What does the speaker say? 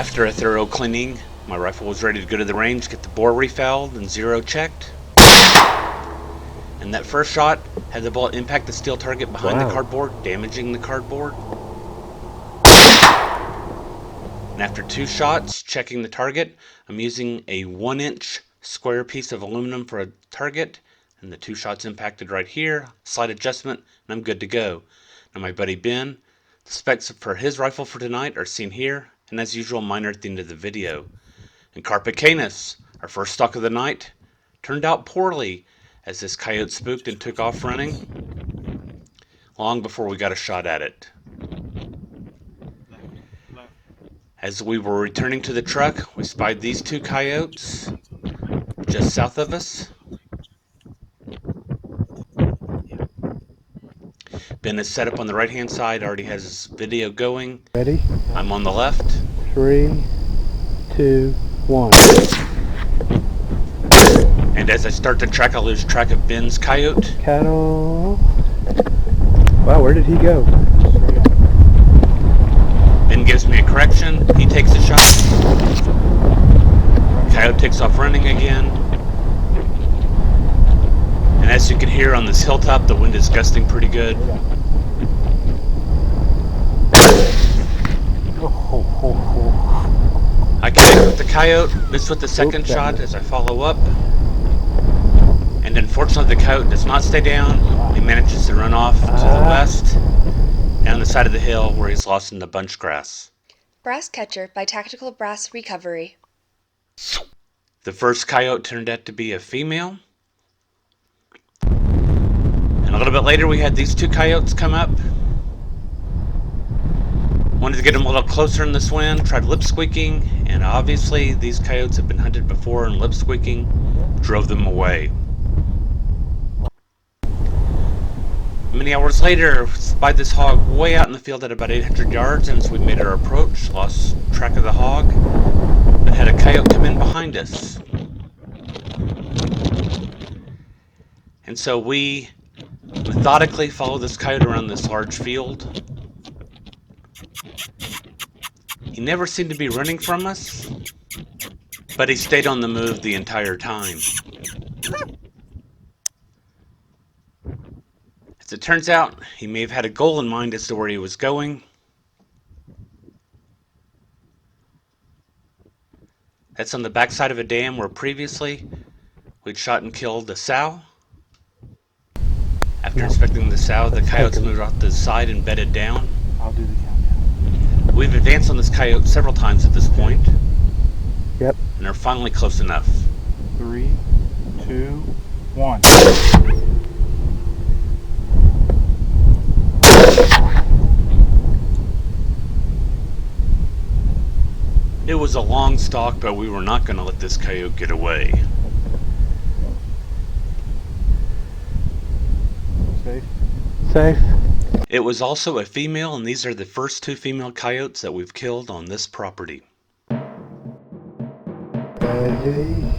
After a thorough cleaning, my rifle was ready to go to the range, get the bore refouled and zero checked. And that first shot had the bullet impact the steel target behind the cardboard, damaging the cardboard. And after 2 shots, checking the target, I'm using a 1-inch square piece of aluminum for a target, and the 2 shots impacted right here, slight adjustment, and I'm good to go. Now my buddy Ben, the specs for his rifle for tonight are seen here, and as usual, mine are at the end of the video. And Carpet Canis, our first stock of the night, turned out poorly as this coyote spooked and took off running long before we got a shot at it. As we were returning to the truck, we spied these 2 coyotes just south of us. Ben is set up on the right hand side, already has his video going. Ready? I'm on the left. 3, 2, 1. And as I start to track, I lose track of Ben's coyote. Cattle. Wow, where did he go? Ben gives me a correction. He takes a shot. Coyote takes off running again. And as you can hear on this hilltop, the wind is gusting pretty good. I connect with the coyote, miss with the second shot as I follow up. And unfortunately the coyote does not stay down. He manages to run off to the west, down the side of the hill where he's lost in the bunch grass. Brass Catcher by Tactical Brass Recovery. The first coyote turned out to be a female. And a little bit later we had these 2 coyotes come up. Wanted to get them a little closer in this wind, tried lip squeaking, and obviously these coyotes have been hunted before, and lip squeaking drove them away. Many hours later, spied this hog way out in the field at about 800 yards, and as we made our approach, lost track of the hog, but had a coyote come in behind us. And so we methodically followed this coyote around this large field. He never seemed to be running from us, but he stayed on the move the entire time. As it turns out, he may have had a goal in mind as to where he was going. That's on the backside of a dam where previously we'd shot and killed a sow. After inspecting the sow, the coyotes moved off to the side and bedded down. I'll do the countdown. We've advanced on this coyote several times at this point. Yep. And are finally close enough. 3, 2, 1. It was a long stalk, but we were not going to let this coyote get away. Safe. It was also a female, and these are the first 2 female coyotes that we've killed on this property. Ready?